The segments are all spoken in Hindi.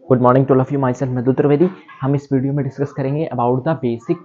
Good morning to all of you, myself Madhu Trivedi. हम इस वीडियो में डिस्कस करेंगे about the basic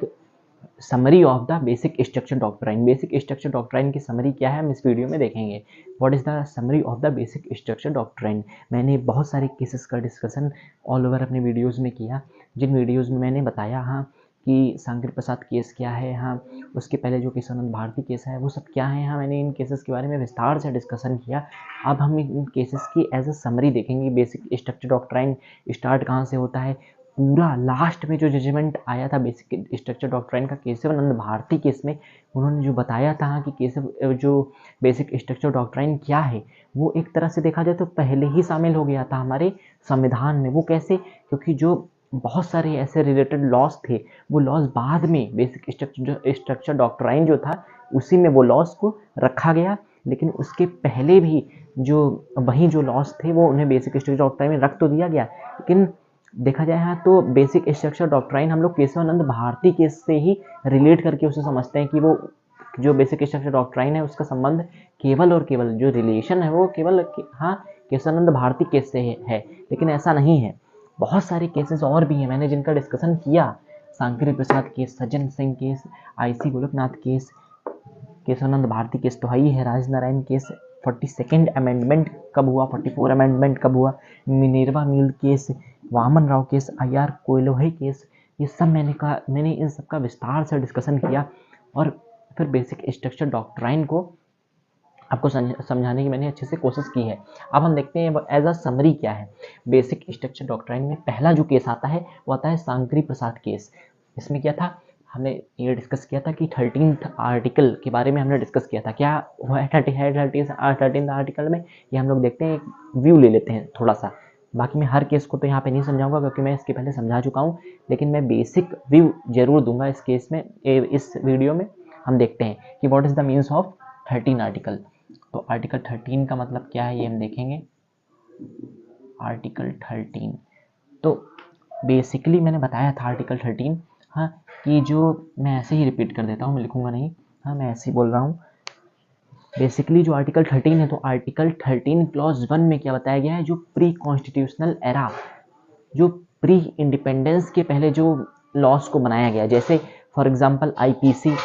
summary of the basic structure doctrine. Basic structure doctrine की समरी क्या है हम इस वीडियो में देखेंगे। What is the summary of the basic structure doctrine. मैंने बहुत सारे केसेस का डिस्कशन ऑल ओवर अपने वीडियोज़ में किया, जिन वीडियोज़ में मैंने बताया हाँ कि सांकर प्रसाद केस क्या है, हाँ उसके पहले जो केशवानंद भारती केस है वो सब क्या है, हाँ मैंने इन केसेस के बारे में विस्तार से डिस्कशन किया। अब हम इन केसेस की एज अ समरी देखेंगे। बेसिक स्ट्रक्चर डॉक्ट्राइन स्टार्ट कहाँ से होता है, पूरा लास्ट में जो जजमेंट आया था बेसिक स्ट्रक्चर डॉक्ट्राइन का केशवानंद भारती केस में, उन्होंने जो बताया था कि केशव जो बेसिक स्ट्रक्चर डॉक्ट्राइन क्या है वो एक तरह से देखा जाए तो पहले ही शामिल हो गया था हमारे संविधान में। वो कैसे, क्योंकि जो बहुत सारे ऐसे रिलेटेड लॉज थे वो लॉज बाद में बेसिक स्ट्रक्चर डॉक्ट्राइन जो था उसी में वो लॉज को रखा गया, लेकिन उसके पहले भी जो वही जो लॉज थे वो उन्हें बेसिक स्ट्रक्चर डॉक्ट्राइन में रख तो दिया गया। लेकिन देखा जाए हाँ तो बेसिक स्ट्रक्चर डॉक्ट्राइन हम लोग केशवानंद भारती केस से ही रिलेट करके उसे समझते हैं कि वो जो बेसिक स्ट्रक्चर डॉक्ट्राइन है उसका संबंध केवल और केवल जो रिलेशन है वो केवल हाँ केशवानंद भारती केस से है, लेकिन ऐसा नहीं है। बहुत सारे केसेस और भी हैं मैंने जिनका डिस्कशन किया। Sankri Prasad case, Sajjan Singh case, IC Golaknath case, Kesavananda Bharati case तो ही है, राजनारायण केस, 42nd अमेंडमेंट कब हुआ, 44 अमेंडमेंट कब हुआ, Minerva mill case, Waman Rao case, IR Coelho case, ये सब मैंने इन सब का विस्तार से डिस्कशन किया और फिर बेसिक स्ट्रक्चर डॉक्ट्राइन को आपको समझाने की मैंने अच्छे से कोशिश की है। अब हम देखते हैं एज अ समरी क्या है। बेसिक स्ट्रक्चर डॉक्ट्राइन में पहला जो केस आता है वो आता है सांकरी प्रसाद केस। इसमें क्या था, हमने ये डिस्कस किया था कि 13th आर्टिकल के बारे में हमने डिस्कस किया था। क्या हुआ है 13th आर्टिकल में, ये हम लोग देखते हैं, एक व्यू ले लेते हैं थोड़ा सा। बाकी मैं हर केस को तो यहाँ पे नहीं समझाऊंगा क्योंकि मैं इसके पहले समझा चुका हूँ, लेकिन मैं बेसिक व्यू जरूर दूंगा इस केस में। इस वीडियो में हम देखते हैं कि what is the means of 13 article. तो आर्टिकल 13 का मतलब क्या है ये हम देखेंगे। आर्टिकल 13 तो बेसिकली मैंने बताया था आर्टिकल 13 हाँ कि जो मैं ऐसे ही रिपीट कर देता हूँ, मैं लिखूंगा नहीं, हाँ मैं ऐसे ही बोल रहा हूँ। बेसिकली जो आर्टिकल 13 है तो आर्टिकल 13 क्लॉज 1 में क्या बताया गया है, जो प्री कॉन्स्टिट्यूशनल एरा, जो प्री इंडिपेंडेंस के पहले जो लॉस को बनाया गया, जैसे फॉर एग्जांपल आईपीसी,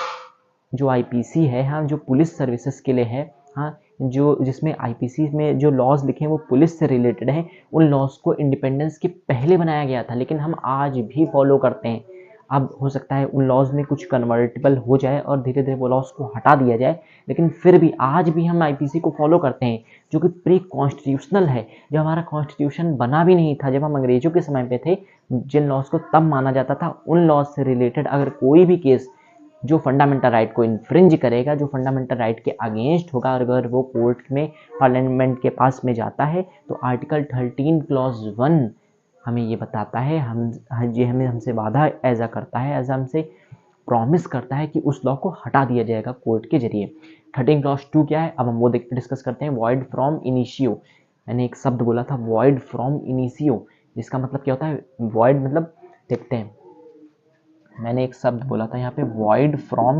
जो आईपीसी है हाँ जो पुलिस सर्विसेज के लिए है हाँ, जो जिसमें आईपीसी में जो लॉज लिखे हैं वो पुलिस से रिलेटेड हैं, उन लॉज को इंडिपेंडेंस के पहले बनाया गया था लेकिन हम आज भी फॉलो करते हैं। अब हो सकता है उन लॉज में कुछ कन्वर्टेबल हो जाए और धीरे धीरे वो लॉज को हटा दिया जाए, लेकिन फिर भी आज भी हम आईपीसी को फॉलो करते हैं जो कि प्री कॉन्स्टिट्यूशनल है। जब हमारा कॉन्स्टिट्यूशन बना भी नहीं था, जब हम अंग्रेजों के समय पे थे, जिन लॉज को तब माना जाता था उन लॉज से रिलेटेड अगर कोई भी केस जो फंडामेंटल राइट को इन्फ्रिंज करेगा, जो फंडामेंटल राइट के अगेंस्ट होगा, अगर वो कोर्ट में पार्लियामेंट के पास में जाता है तो आर्टिकल 13 क्लॉज 1 हमें ये बताता है, हमें हमसे वादा ऐसा करता है, ऐसा हमसे प्रॉमिस करता है कि उस लॉ को हटा दिया जाएगा कोर्ट के जरिए। 13 क्लॉज 2 क्या है, अब हम वो डिस्कस करते हैं। वॉइड फ्रॉम इनिशियो, मैंने एक शब्द बोला था वॉइड फ्रॉम इनिशियो, जिसका मतलब क्या होता है, वॉइड मतलब देखते हैं, मैंने एक शब्द बोला था यहाँ पे वॉइड फ्रॉम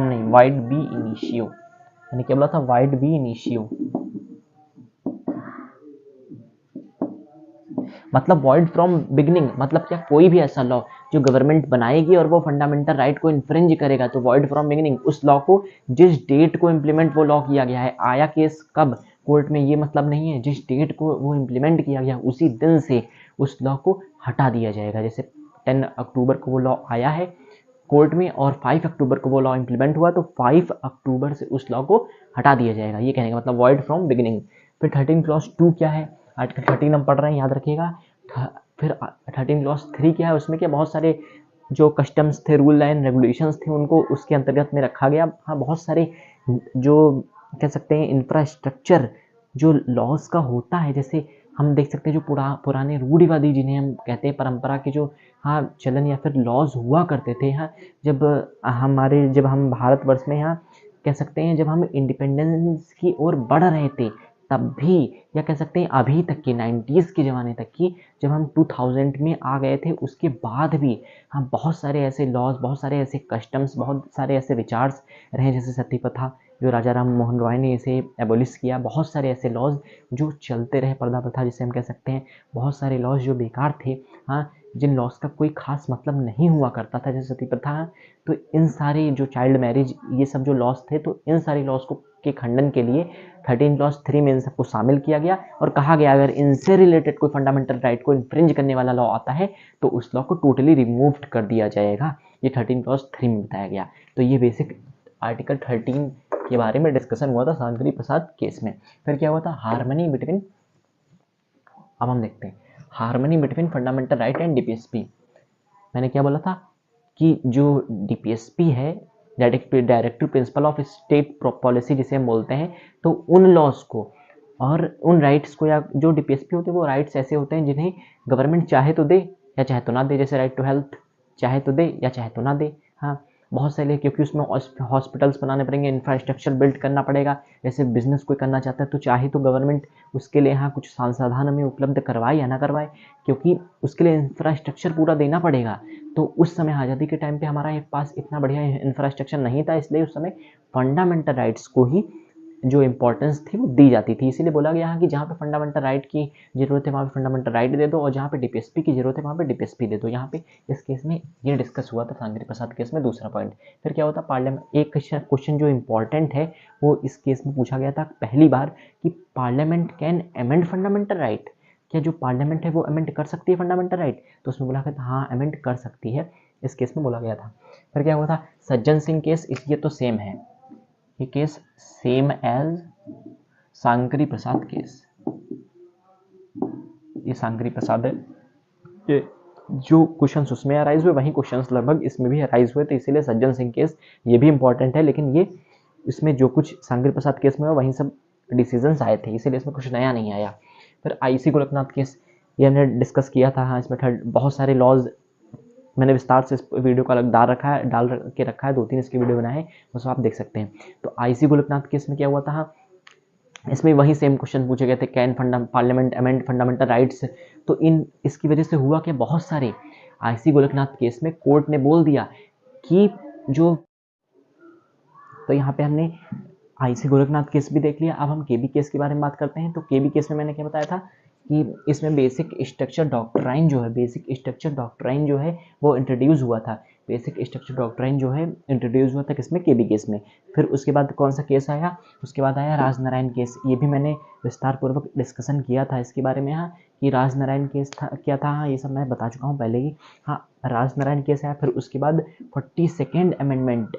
नहीं, वाइड बी इनिशियो, मैंने क्या बोला था, वाइड बी इनिशियो, मतलब वॉइड फ्रॉम बिगनिंग, मतलब क्या, कोई भी ऐसा लॉ जो गवर्नमेंट बनाएगी और वो फंडामेंटल राइट को इन्फ्रिंज करेगा तो वॉइड फ्रॉम बिगनिंग, उस लॉ को जिस डेट को इम्प्लीमेंट वो लॉ किया गया है, आया केस कब कोर्ट में ये मतलब नहीं है, जिस डेट को वो इम्प्लीमेंट किया गया उसी दिन से उस लॉ को हटा दिया जाएगा। जैसे 10 अक्टूबर को वो लॉ आया है कोर्ट में और 5 अक्टूबर को वो लॉ इम्प्लीमेंट हुआ तो 5 अक्टूबर से उस लॉ को हटा दिया जाएगा, ये कहने का मतलब वॉइड फ्रॉम बिगिनिंग। फिर 13 क्लॉज 2 क्या है, आर्टिकल 13 हम पढ़ रहे हैं याद रखिएगा। फिर 13 क्लॉज 3 क्या है, उसमें क्या बहुत सारे जो कस्टम्स थे, रूल एंड रेगुलेशंस थे, उनको उसके अंतर्गत में रखा गया। हाँ बहुत सारे जो कह सकते हैं इंफ्रास्ट्रक्चर जो लॉज का होता है, जैसे हम देख सकते हैं जो पुराने रूढ़िवादी जिन्हें हम कहते हैं परंपरा के जो हाँ चलन या फिर लॉज हुआ करते थे हाँ, जब हम भारतवर्ष में यहाँ कह सकते हैं जब हम इंडिपेंडेंस की ओर बढ़ रहे थे तब भी, या कह सकते हैं अभी तक की 90s के ज़माने तक की, जब हम 2000 में आ गए थे उसके बाद भी हम बहुत सारे ऐसे लॉज, बहुत सारे ऐसे कस्टम्स, बहुत सारे ऐसे विचार्स रहे, जैसे सती प्रथा, जो राजा राम मोहन रॉय ने इसे एबोलिश किया। बहुत सारे ऐसे लॉज जो चलते रहे, पर्दा प्रथा जिसे हम कह सकते हैं, बहुत सारे लॉज जो बेकार थे, हाँ, जिन लॉज का कोई खास मतलब नहीं हुआ करता था, जैसे सती प्रथा। तो इन सारे जो चाइल्ड मैरिज, ये सब जो लॉज थे, तो इन सारे लॉज को के खंडन के लिए 13 क्लॉज 3 में इन सबको शामिल किया गया और कहा गया अगर इनसे रिलेटेड कोई फंडामेंटल राइट को इन्फ्रिंज करने वाला लॉ आता है तो उस लॉ को टोटली रिमूव कर दिया जाएगा। ये 13 क्लॉज 3 में बताया गया। तो ये बेसिक आर्टिकल 13 के बारे में डिस्कशन हुआ था सांकरी प्रसाद केस में। फिर क्या हुआ था, हार्मनी बिटवीन, अब हम देखते हैं harmony between fundamental right and DPSP. मैंने क्या बोला था कि जो डीपीएसपी है, directive principle of state policy जिसे हम बोलते हैं, तो उन लॉज को और उन राइट्स को, या जो डीपीएसपी होते हैं वो राइट्स ऐसे होते हैं जिन्हें गवर्नमेंट चाहे तो दे या चाहे तो ना दे, जैसे राइट टू हेल्थ चाहे तो दे या चाहे तो ना दे। हाँ, बहुत सारे, क्योंकि उसमें हॉस्पिटल्स बनाने पड़ेंगे, इंफ्रास्ट्रक्चर बिल्ड करना पड़ेगा, जैसे बिजनेस कोई करना चाहता है तो चाहे तो गवर्नमेंट उसके लिए यहाँ कुछ संसाधन हमें उपलब्ध करवाए या ना करवाए, क्योंकि उसके लिए इंफ्रास्ट्रक्चर पूरा देना पड़ेगा। तो उस समय आज़ादी के टाइम पे हमारा पास इतना बढ़िया इंफ्रास्ट्रक्चर नहीं था, इसलिए उस समय फंडामेंटल राइट्स को ही जो इम्पोर्टेंस थी वो दी जाती थी। इसीलिए बोला गया कि जहाँ पे फंडामेंटल राइट की जरूरत है वहाँ पे फंडामेंटल राइट दे दो, और जहाँ पे डीपीएसपी की जरूरत है वहाँ पे डीपीएसपी दे दो। यहाँ पे इस केस में ये डिस्कस हुआ था सांकरी प्रसाद केस में। दूसरा पॉइंट फिर क्या होता, पार्लियामेंट, एक क्वेश्चन जो इंपॉर्टेंट है वो इस केस में पूछा गया था पहली बार कि parliament can amend fundamental right, क्या जो पार्लियामेंट है वो अमेंड कर सकती है फंडामेंटल राइट? तो उसमें बोला गया था हाँ अमेंड कर सकती है, इस केस में बोला गया था। फिर क्या हुआ था, सज्जन सिंह केस, ये तो सेम है, ये case same as Sankri Prasad case, ये सांकरी प्रसाद है। ये जो क्वेश्चंस उसमें अराइज हुए वही क्वेश्चंस लगभग इसमें भी अराइज हुए, तो इसीलिए सज्जन सिंह केस ये भी इंपॉर्टेंट है, लेकिन ये इसमें जो कुछ सांकरी प्रसाद केस में हुआ वहीं सब डिसीजंस आए थे, इसीलिए इसमें कुछ नया नहीं आया। फिर आईसी गोलकनाथ केस, ये हमने डिस्कस किया था। हाँ, इसमें बहुत सारे लॉज मैंने विस्तार से इस वीडियो का अलग डाल के रखा है, 2-3 इसके वीडियो बनाए हैं, बस आप देख सकते हैं। तो आईसी गोलकनाथ केस में क्या हुआ था, हाँ, इसमें वही सेम क्वेश्चन पूछे गए थे, can parliament amend fundamental rights. तो इसकी वजह से हुआ कि बहुत सारे आईसी गोलकनाथ केस में कोर्ट ने बोल दिया कि जो, तो यहाँ पे हमने आईसी गोरखनाथ केस भी देख लिया। अब हम केबी केस के बारे में बात करते हैं। तो केबी केस में मैंने क्या बताया था कि इसमें बेसिक स्ट्रक्चर डॉक्ट्राइन जो है वो इंट्रोड्यूस हुआ था। बेसिक स्ट्रक्चर डॉक्ट्राइन जो है इंट्रोड्यूस हुआ था किसमें, केबी केस में। फिर उसके बाद कौन सा केस आया, उसके बाद आया राजनारायण केस। ये भी मैंने विस्तार पूर्वक डिस्कशन किया था इसके बारे में, हाँ, कि राजनारायण केस था क्या था, हाँ, ये सब मैं बता चुका हूँ पहले ही। हाँ, राजनारायण केस आया। फिर उसके बाद 42nd अमेंडमेंट।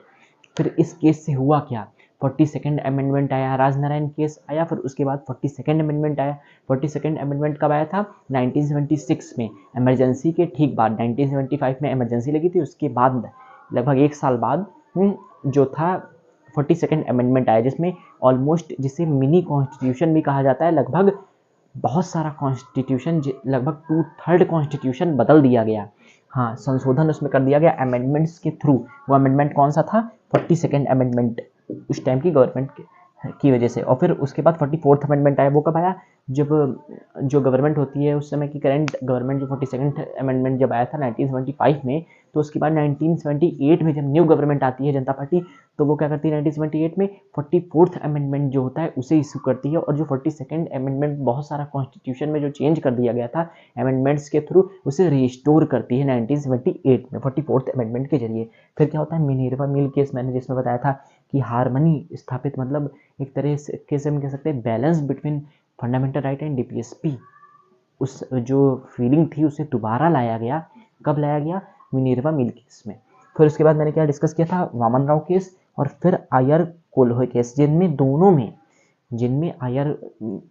फिर इस केस से हुआ क्या, 42nd अमेंडमेंट आया, राजनारायण केस आया, फिर उसके बाद 42nd अमेंडमेंट आया। 42nd अमेंडमेंट कब आया था, 1976 में, इमरजेंसी के ठीक बाद। 1975 में इमरजेंसी लगी थी, उसके बाद लगभग 1 साल बाद जो था 42nd अमेंडमेंट आया, जिसमें ऑलमोस्ट, जिसे मिनी कॉन्स्टिट्यूशन भी कहा जाता है, लगभग बहुत सारा कॉन्स्टिट्यूशन, लगभग 2/3 कॉन्स्टिट्यूशन बदल दिया गया। हाँ, संशोधन उसमें कर दिया गया अमेंडमेंट्स के थ्रू। वो अमेंडमेंट कौन सा था, 42nd अमेंडमेंट, उस टाइम की गवर्नमेंट की वजह से। और फिर उसके बाद 44th अमेंडमेंट आया। वो कब आया, जब जो गवर्नमेंट होती है उस समय की करंट गवर्नमेंट, जो 42nd अमेंडमेंट जब आया था 1975 में, तो उसके बाद 1978 में जब न्यू गवर्नमेंट आती है जनता पार्टी, तो वो क्या करती है 1978 में 44th अमेंडमेंट जो होता है उसे इशू करती है। और जो 42nd अमेंडमेंट बहुत सारा कॉन्स्टिट्यूशन में जो चेंज कर दिया गया था अमेंडमेंट्स के थ्रू, उसे रिस्टोर करती है 1978 में 44th अमेंडमेंट के जरिए। फिर क्या होता है, मिनर्वा मिल केस, मैंने जिसमें बताया था कि हार्मनी स्थापित, मतलब एक तरह से हम कह सकते हैं balance between fundamental right and DPSP, उस जो फीलिंग थी उसे दोबारा लाया गया। कब लाया गया, मिनर्वा मिल केस में। फिर उसके बाद मैंने क्या डिस्कस किया था, वामन राव केस और फिर आयर कोल्हे केस, जिनमें आयर,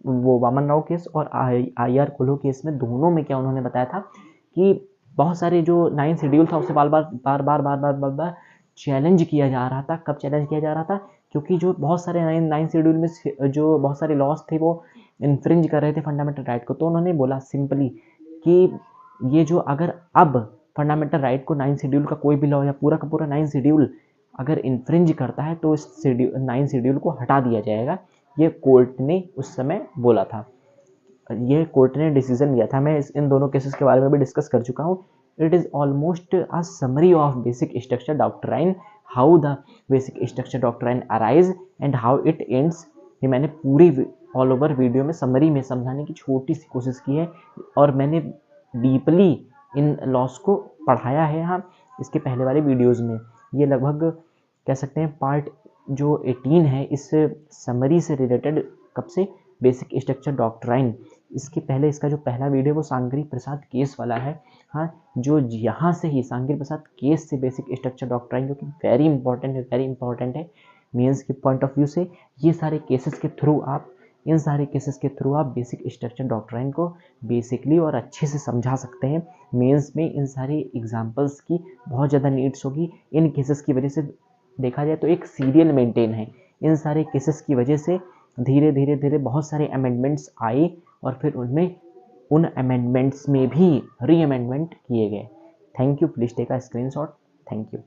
वो वामन राव केस और आयर कोल्हे केस में दोनों में क्या उन्होंने बताया था कि बहुत सारे जो 9 शेड्यूल था उसे बार बार चैलेंज किया जा रहा था। कब चैलेंज किया जा रहा था, क्योंकि जो बहुत सारे 9 शेड्यूल में जो बहुत सारे लॉज थे वो इन्फ्रिंज कर रहे थे फंडामेंटल राइट को। तो उन्होंने बोला सिंपली कि ये जो, अगर अब फंडामेंटल राइट को 9 शेड्यूल का कोई भी लॉ या पूरा का पूरा 9 शेड्यूल अगर इन्फ्रिंज करता है तो इस 9 शेड्यूल को हटा दिया जाएगा। ये कोर्ट ने उस समय बोला था, ये कोर्ट ने डिसीजन लिया था। मैं इन दोनों केसेस के बारे में भी डिस्कस कर चुका हूँ। It is almost a summary of basic structure doctrine how the basic structure doctrine arise and how it ends. ये मैंने पूरी ऑल ओवर वीडियो में समरी में समझाने की छोटी सी कोशिश की है और मैंने डीपली इन लॉस को पढ़ाया है हाँ इसके पहले वाले वीडियोज़ में। ये लगभग कह सकते हैं पार्ट जो 18 है इस समरी से रिलेटेड, कब से, बेसिक स्ट्रक्चर डॉक्ट्राइन। इसके पहले इसका जो पहला वीडियो वो सांकरी प्रसाद केस वाला है हाँ, जो यहाँ से ही सांकरी प्रसाद केस से बेसिक स्ट्रक्चर डॉक्ट्राइन, जो कि वेरी इंपॉर्टेंट है मेंस के पॉइंट ऑफ व्यू से। ये सारे केसेस के थ्रू आप बेसिक स्ट्रक्चर डॉक्ट्राइन को बेसिकली और अच्छे से समझा सकते हैं। मेंस में इन सारे एग्जांपल्स की बहुत ज़्यादा नीड्स होगी। इन केसेस की वजह से देखा जाए तो एक सीरियल मेंटेन है। इन सारे केसेस की वजह से धीरे धीरे बहुत सारे अमेंडमेंट्स आए और फिर उनमें उन अमेंडमेंट्स में भी री अमेंडमेंट किए गए। Thank you, please take a screenshot. Thank you.